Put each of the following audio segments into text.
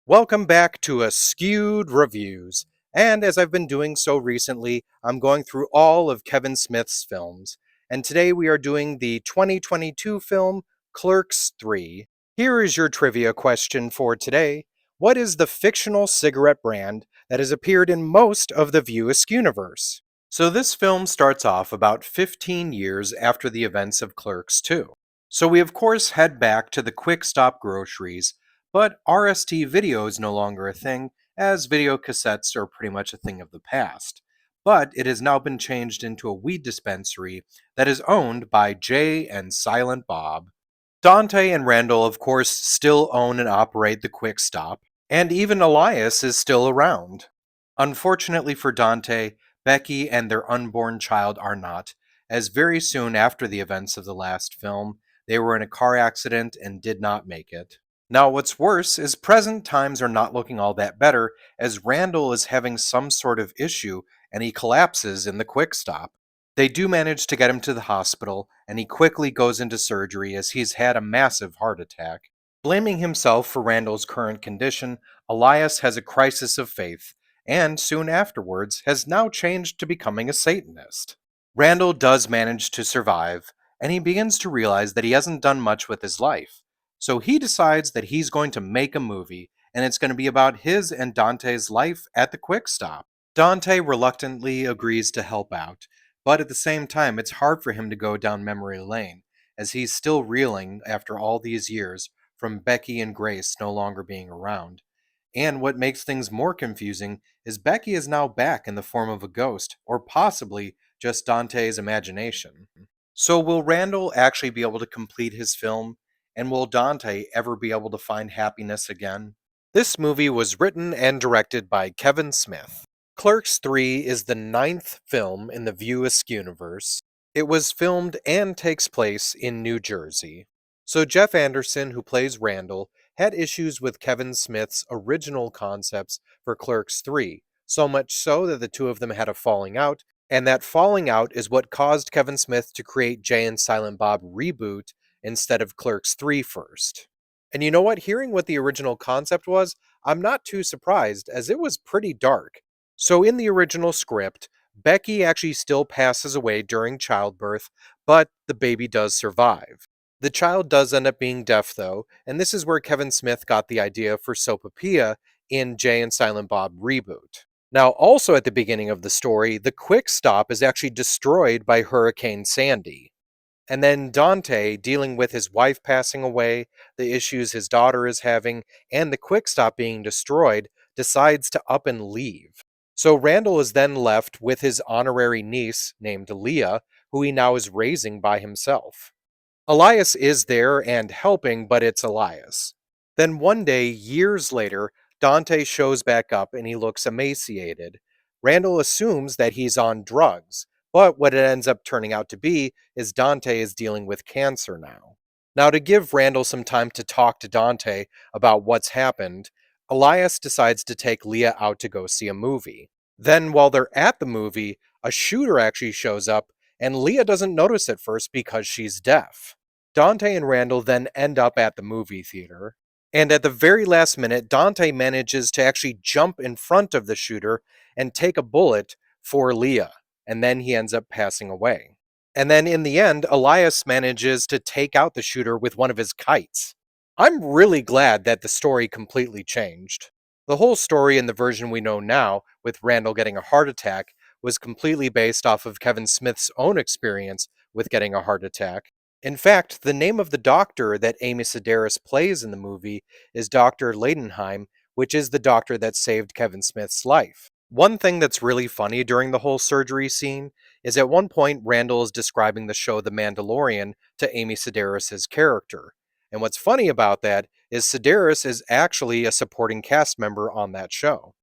Welcome back to Askewed Reviews. And as I've been doing so recently, I'm going through all of Kevin Smith's films. And today we are doing the 2022 film Clerks III. Here is your trivia question for today. What is the fictional cigarette brand that has appeared in most of the View Askew universe? So this film starts off about 15 years after the events of Clerks II. So we of course head back to the Quick Stop groceries, but RST video is no longer a thing, as video cassettes are pretty much a thing of the past. But it has now been changed into a weed dispensary that is owned by Jay and Silent Bob. Dante and Randall, of course, still own and operate the Quick Stop, and even Elias is still around. Unfortunately for Dante, Becky and their unborn child are not, as very soon after the events of the last film, they were in a car accident and did not make it. Now, what's worse is present times are not looking all that better, as Randall is having some sort of issue and he collapses in the quick stop. They do manage to get him to the hospital, and he quickly goes into surgery as he's had a massive heart attack. Blaming himself for Randall's current condition, Elias has a crisis of faith, and soon afterwards has now changed to becoming a Satanist. Randall does manage to survive, and he begins to realize that he hasn't done much with his life. So he decides that he's going to make a movie, and it's going to be about his and Dante's life at the Quick Stop. Dante reluctantly agrees to help out, but at the same time, it's hard for him to go down memory lane, as he's still reeling after all these years from Becky and Grace no longer being around. And what makes things more confusing is Becky is now back in the form of a ghost, or possibly just Dante's imagination. So, will Randall actually be able to complete his film? And will Dante ever be able to find happiness again? This movie was written and directed by Kevin Smith. Clerks III is the ninth film in the View Askew universe. It was filmed and takes place in New Jersey. So Jeff Anderson, who plays Randall, had issues with Kevin Smith's original concepts for Clerks III, so much so that the two of them had a falling out, and that falling out is what caused Kevin Smith to create Jay and Silent Bob Reboot instead of Clerks III first. And you know what? Hearing what the original concept was, I'm not too surprised, as it was pretty dark. So in the original script, Becky actually still passes away during childbirth, but the baby does survive. The child does end up being deaf, though, and this is where Kevin Smith got the idea for Soapopia in Jay and Silent Bob Reboot. Now, also at the beginning of the story, the Quick Stop is actually destroyed by Hurricane Sandy. And then Dante, dealing with his wife passing away, the issues his daughter is having, and the Quick Stop being destroyed, decides to up and leave. So Randall is then left with his honorary niece, named Leah, who he now is raising by himself. Elias is there and helping, but it's Elias. Then one day, years later, Dante shows back up and he looks emaciated. Randall assumes that he's on drugs, but what it ends up turning out to be is Dante is dealing with cancer now. Now, to give Randall some time to talk to Dante about what's happened, Elias decides to take Leah out to go see a movie. Then, while they're at the movie, a shooter actually shows up, and Leah doesn't notice at first because she's deaf. Dante and Randall then end up at the movie theater, and at the very last minute, Dante manages to actually jump in front of the shooter and take a bullet for Leah, and then he ends up passing away. And then in the end, Elias manages to take out the shooter with one of his kites. I'm really glad that the story completely changed. The whole story in the version we know now, with Randall getting a heart attack, was completely based off of Kevin Smith's own experience with getting a heart attack. In fact, the name of the doctor that Amy Sedaris plays in the movie is Dr. Leidenheim, which is the doctor that saved Kevin Smith's life. One thing that's really funny during the whole surgery scene is at one point Randall is describing the show The Mandalorian to Amy Sedaris' character. And what's funny about that is Sedaris is actually a supporting cast member on that show.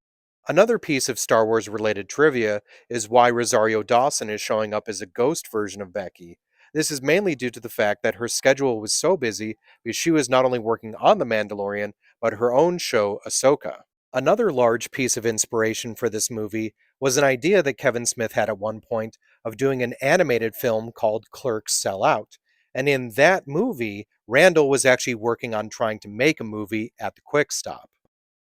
Another piece of Star Wars related trivia is why Rosario Dawson is showing up as a ghost version of Becky. This is mainly due to the fact that her schedule was so busy because she was not only working on The Mandalorian, but her own show, Ahsoka. Another large piece of inspiration for this movie was an idea that Kevin Smith had at one point of doing an animated film called Clerks Sell Out. And in that movie, Randall was actually working on trying to make a movie at the Quick Stop.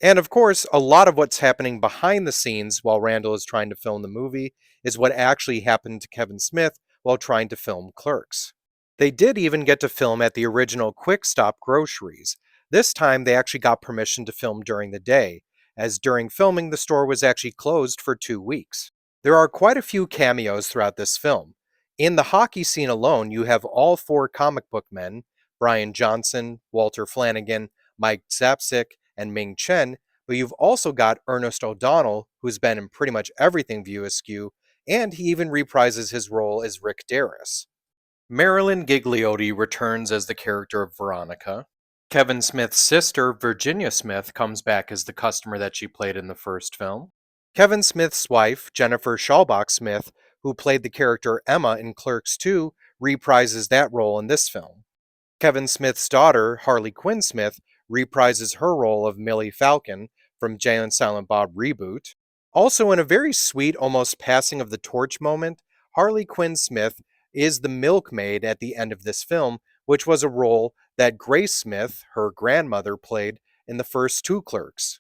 And of course, a lot of what's happening behind the scenes while Randall is trying to film the movie is what actually happened to Kevin Smith while trying to film Clerks. They did even get to film at the original Quick Stop Groceries. This time, they actually got permission to film during the day, as during filming, the store was actually closed for 2 weeks. There are quite a few cameos throughout this film. In the hockey scene alone, you have all four comic book men Brian Johnson, Walter Flanagan, Mike Zapsik, and Ming Chen, but you've also got Ernest O'Donnell, who's been in pretty much everything View Askew, and he even reprises his role as Rick Darris. Marilyn Gigliotti returns as the character of Veronica. Kevin Smith's sister, Virginia Smith, comes back as the customer that she played in the first film. Kevin Smith's wife, Jennifer Schallbach Smith, who played the character Emma in Clerks II, reprises that role in this film. Kevin Smith's daughter, Harley Quinn Smith, reprises her role of Millie Falcon from Jay and Silent Bob Reboot. Also, in a very sweet, almost passing of the torch moment, Harley Quinn Smith is the milkmaid at the end of this film, which was a role that Grace Smith, her grandmother, played in the first two Clerks.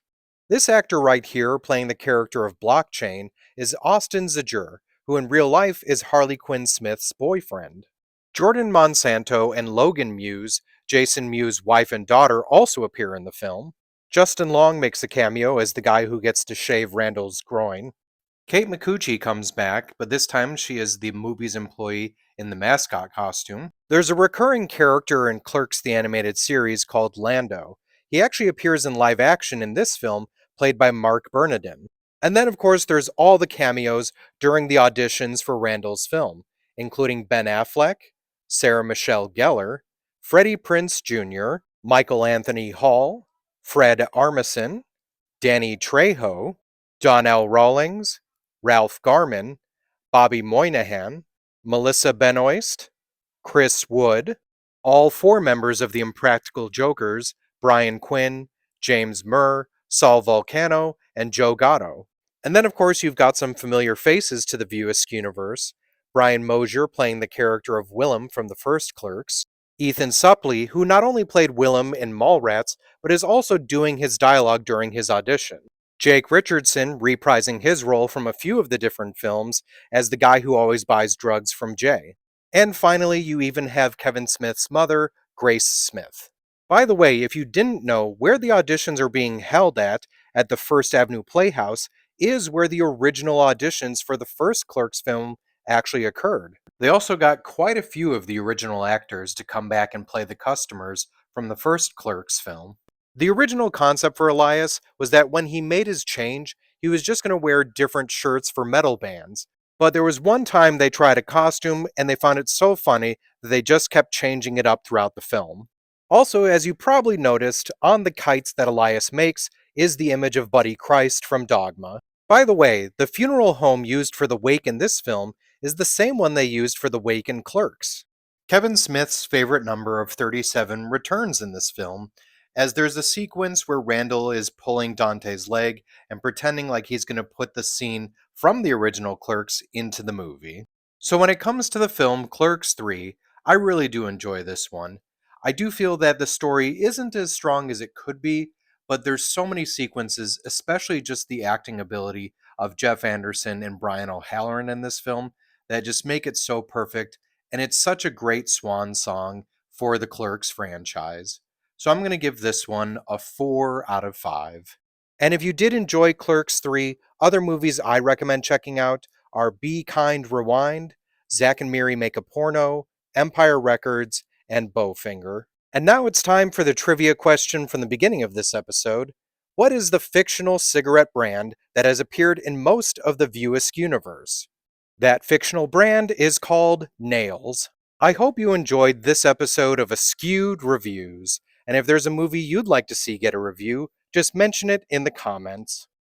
This actor right here, playing the character of Blockchain, is Austin Zajur, who in real life is Harley Quinn Smith's boyfriend. Jordan Monsanto and Logan Muse, Jason Muse's wife and daughter, also appear in the film. Justin Long makes a cameo as the guy who gets to shave Randall's groin. Kate Micucci comes back, but this time she is the movie's employee in the mascot costume. There's a recurring character in Clerks the Animated Series called Lando. He actually appears in live action in this film, played by Mark Bernardin. And then, of course, there's all the cameos during the auditions for Randall's film, including Ben Affleck, Sarah Michelle Gellar, Freddie Prinze Jr., Michael Anthony Hall, Fred Armisen, Danny Trejo, Donnell Rawlings, Ralph Garman, Bobby Moynihan, Melissa Benoist, Chris Wood, all four members of the Impractical Jokers, Brian Quinn, James Murr, Saul Volcano, and Joe Gatto. And then, of course, you've got some familiar faces to the View Askew universe. Brian Mosier playing the character of Willem from the first Clerks, Ethan Suplee, who not only played Willem in Mallrats, but is also doing his dialogue during his audition. Jake Richardson reprising his role from a few of the different films as the guy who always buys drugs from Jay. And finally, you even have Kevin Smith's mother, Grace Smith. By the way, if you didn't know, where the auditions are being held at the First Avenue Playhouse, is where the original auditions for the first Clerks film actually occurred. They also got quite a few of the original actors to come back and play the customers from the first Clerks film. The original concept for Elias was that when he made his change, he was just going to wear different shirts for metal bands. But there was one time they tried a costume and they found it so funny that they just kept changing it up throughout the film. Also, as you probably noticed, on the kites that Elias makes is the image of Buddy Christ from Dogma. By the way, the funeral home used for the wake in this film is the same one they used for the wake in Clerks. Kevin Smith's favorite number of 37 returns in this film, as there's a sequence where Randall is pulling Dante's leg and pretending like he's going to put the scene from the original Clerks into the movie. So when it comes to the film Clerks III, I really do enjoy this one. I do feel that the story isn't as strong as it could be, but there's so many sequences, especially just the acting ability of Jeff Anderson and Brian O'Halloran in this film, that just make it so perfect, and it's such a great swan song for the Clerks franchise. So I'm going to give this one a 4 out of 5. And if you did enjoy Clerks 3, other movies I recommend checking out are Be Kind Rewind, Zack and Miri Make a Porno, Empire Records, and Bowfinger. And now it's time for the trivia question from the beginning of this episode. What is the fictional cigarette brand that has appeared in most of the View Askew universe? That fictional brand is called Nails. I hope you enjoyed this episode of Askewed Reviews. And if there's a movie you'd like to see get a review, just mention it in the comments.